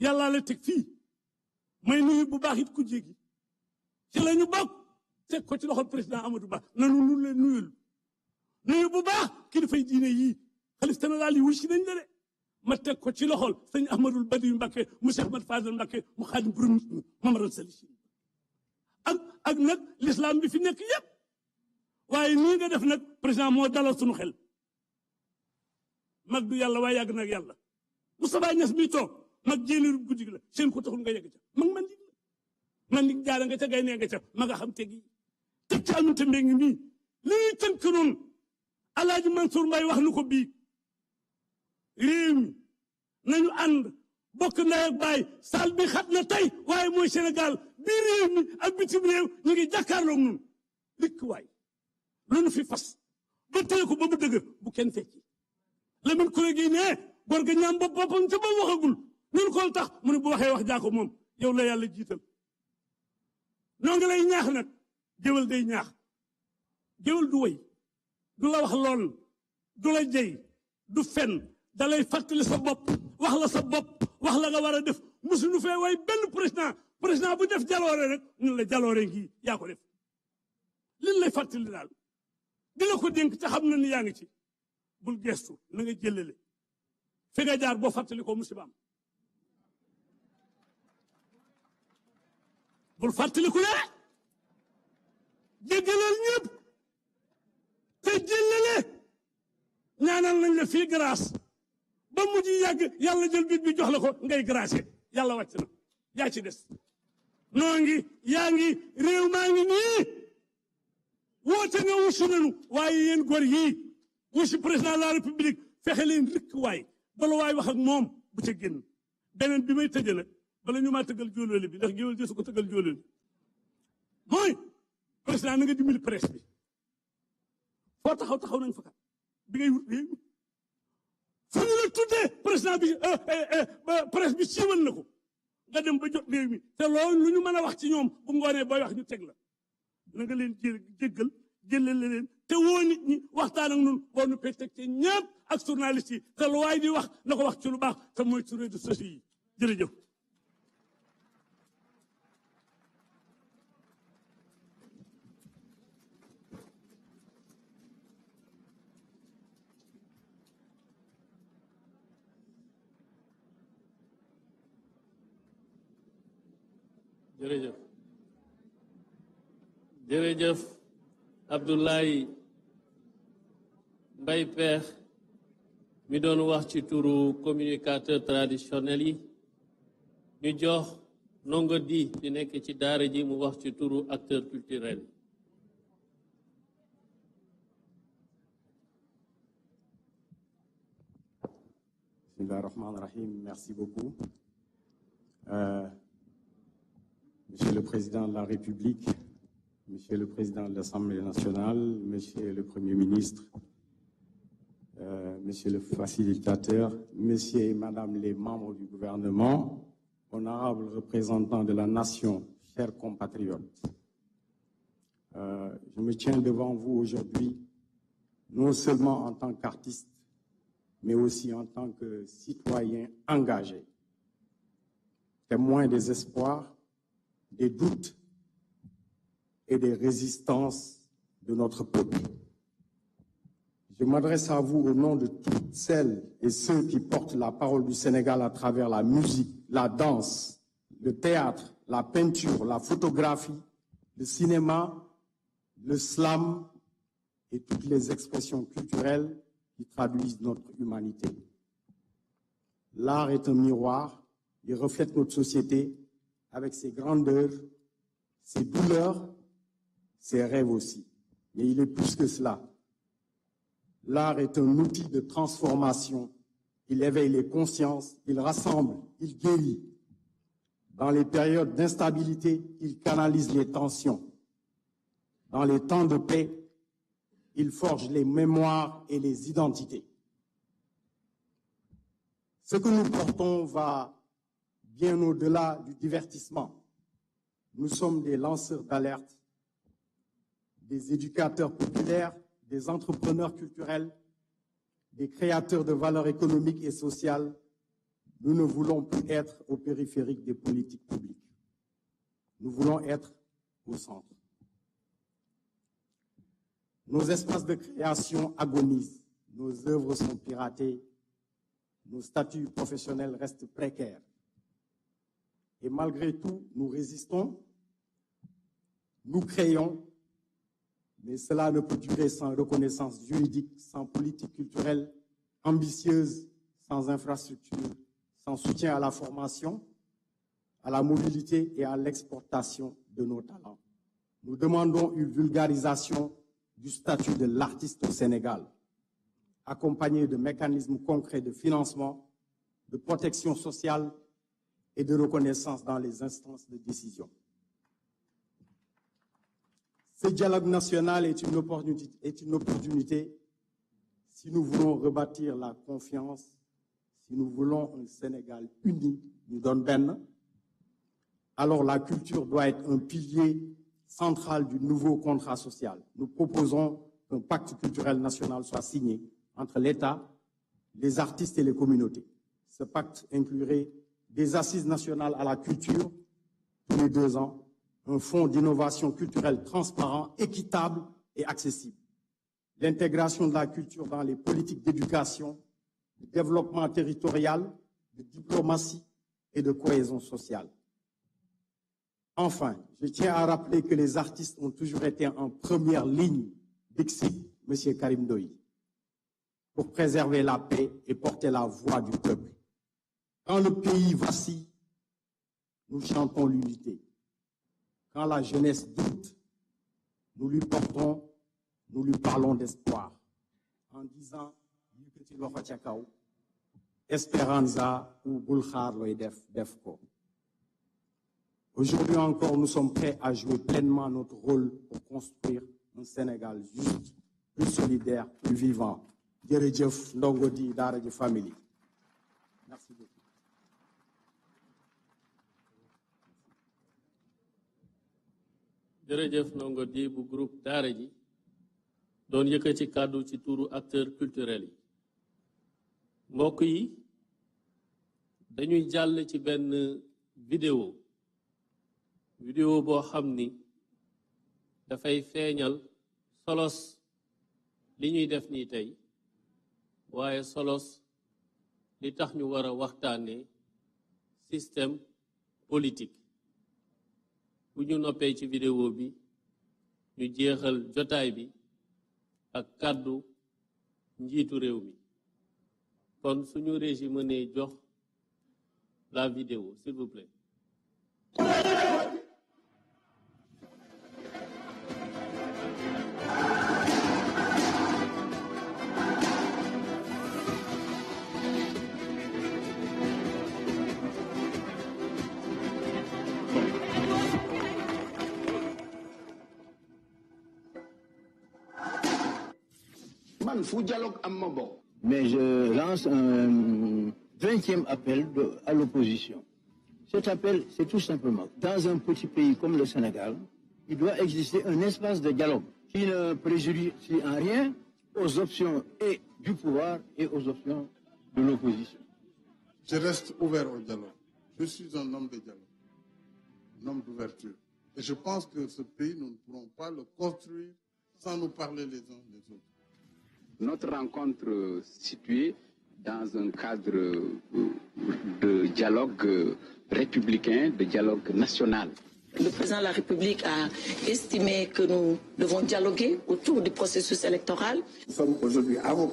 yàllaa la teg fii may nuyu bu baax it ku jéegi ci la ñu bokk teg ko ci loxol président Amadou Ba nanu nu leen nuyu bu baax kilifay diine yii xalif général yi wuy si nañ la de ma teg ko ci loxol sëñ Ahmadul Badiou Mbacké mu Cheikh Ahmad Fadel Mbacké mu xaadim borom Mamadou Sali ak nag l'islam bi fi nekk yépp waaye nii nga def nag président moo dalal suñu xel mag du yàlla waaye yàgg nag yàlla Moustapha Niass mi toog mag jéenéeru guddi la seen ko taxul nga yegg ca mag man di jaara nga ca gay nee nga ca ma nga xam teg yi teg ci aminte mbéy ngi mii li ñuy tënk noonu Alaaji Mansour Mbaye wax nu ko bii réew mi nañu ànd bokk ndey ak baay saal bi xat na tey waaye mooy Sénégal bii réew mi ak bitim réew ñu ngi jàkkaarloog ñun likk waay loolu fi fas ba téye ko ba mu dëgër bu kenn fecci Lamine Kouré gi ne góor ga ñaam boppam ca ba waxagul ñun ko tax mu ne bu waxee wax jaako moom yow la yàlla jiital noo ngi lay ñaax nag géwal day ñaax géwal du way du la wax lool du la jey du fen da lay fàttali sa bopp wax la sa bopp wax la nga war a def musuñu fee way benn président bu def jaloore rek ñun la jaloore ngi yaa ko def liñ lay fàttali daal dina ko dénk te xam na ni yaa ngi ci bul gestu na nga jëlale fi nga jaar boo fàttali ko musibaam bul fàttali ku ne jéggalal ñëpp te jëlale ñaanal nañ la fii grâce ba mujj yàgg yàlla jël bit bi jox la ko ngay grâce yàlla wàcc na yaa ci des noo ngi yaa ngi réew maa ngi nii woote nga wusu nanu waaye yéen góor yii wusi président de la république fexe leen rikk waay bala waay wax ak moom bu ca génn beneen bi may tëje nag bala ñu maa tëggal jóolóoli bi ndax géwél di su ko tëggal jóolóoli mooy président na nga dimbali presse bi foo taxaw nañ fa kat bi ngay wut réew mi fu ñu la tuddee président bi presse bi siiwal na ko nga dem ba jot réew mi te loolu lu ñu mën a wax ci ñoom bu ngoonee booy wax ñu teg la na nga leen jéggal jëlale leen te woo nit ñi waxtaan ak ñun boo nu pay teg ci ñëpp ak journaliste yi te lu waay di wax na ko wax ci lu baax te mooy ci réseaux sociaux yi jërëjëf. jërëjëf jërëjëf Abdoulaye Mbaye Pekh mi doon wax ci turu communicateur traditionnel yi ñu jox ndongo di nekk ci daara ji mu wax ci turu acteur culturel yi. Bismillahir Rahmanir Rahim, merci beaucoup. Monsieur le Président de la République, Monsieur le Président de l'Assemblée nationale, Monsieur le Premier ministre, Monsieur le facilitateur, Monsieur et Madame les membres du gouvernement, honorables représentants de la nation, chers compatriotes, je me tiens devant vous aujourd'hui, non seulement en tant qu'artiste, mais aussi en tant que citoyen engagé, témoin des espoirs, des doutes et des résistances de notre peuple. Je m'adresse à vous au nom de toutes celles et ceux qui portent la parole du Sénégal à travers la musique, la danse, le théâtre, la peinture, la photographie, le cinéma, le slam et toutes les expressions culturelles qui traduisent notre humanité. L'art est un miroir, il reflète notre société avec ses grandeurs, ses douleurs, ses rêves aussi. Mais il est plus que cela. L'art est un outil de transformation. Il éveille les consciences, il rassemble, il guérit. Dans les périodes d'instabilité, il canalise les tensions. Dans les temps de paix, il forge les mémoires et les identités. Ce que nous portons va bien au-delà du divertissement. Nous sommes des lanceurs d'alerte, des éducateurs populaires, des entrepreneurs culturels, des créateurs de valeurs économiques et sociales, nous ne voulons plus être au périphérique des politiques publiques. Nous voulons être au centre. Nos espaces de création agonisent, nos œuvres sont piratées, nos statuts professionnels restent précaires. Et malgré tout, nous résistons, nous créons, mais cela ne peut durer sans reconnaissance juridique, sans politique culturelle ambitieuse, sans infrastructure, sans soutien à la formation, à la mobilité et à l'exportation de nos talents. Nous demandons une vulgarisation du statut de l'artiste au Sénégal, accompagné de mécanismes concrets de financement, de protection sociale et de reconnaissance dans les instances de décision. Ce dialogue national est une opportunité si nous voulons rebâtir la confiance, si nous voulons un Sénégal uni, nous donne ben, alors la culture doit être un pilier central du nouveau contrat social. Nous proposons qu'un pacte culturel national soit signé entre l'État, les artistes et les communautés. Ce pacte inclurait des assises nationales à la culture tous les 2 ans, un fonds d'innovation culturelle transparent, équitable et accessible, l'intégration de la culture dans les politiques d'éducation, de développement territorial, de diplomatie et de cohésion sociale. Enfin, je tiens à rappeler que les artistes ont toujours été en première ligne, dixit M. Karim Ndoye, pour préserver la paix et porter la voix du peuple. Quand le pays vacille, nous chantons l'unité. Quand la jeunesse doute, nous lui portons, nous lui parlons d'espoir, en disant Esperanza ou Bulkhar Defko. Aujourd'hui encore, nous sommes prêts à jouer pleinement notre rôle pour construire un Sénégal juste, plus solidaire, plus vivant. Djeredjef Ndongodi Dara J Family. Merci beaucoup. jërëjëf ndongo di bu groupe daara ji doon yëkkati kàddu ci turu acteur culturel yi mbokk yi dañuy jàll ci benn vidéo boo xam ni dafay feeñal solos li ñuy def nii tey waaye solos li tax ñu war a waxtaanee système politique bu ñu noppee ci vidéo bi ñu jeexal jotaay bi ak kàddu njiitu réew mi kon suñu régie mënee jox la vidéo s'il vous plaît. Mais je lance un 20e appel à l'opposition. Cet appel, c'est tout simplement, dans un petit pays comme le Sénégal, il doit exister un espace de dialogue qui ne préjudicie en rien aux options et du pouvoir et aux options de l'opposition. Je reste ouvert au dialogue. Je suis un homme de dialogue, un homme d'ouverture. Et je pense que ce pays, nous ne pourrons pas le construire sans nous parler les uns les autres. Notre rencontre située dans un cadre de dialogue républicain, de dialogue national. Le président de la République a estimé que nous devons dialoguer autour du processus électoral. Nous sommes aujourd'hui avocats.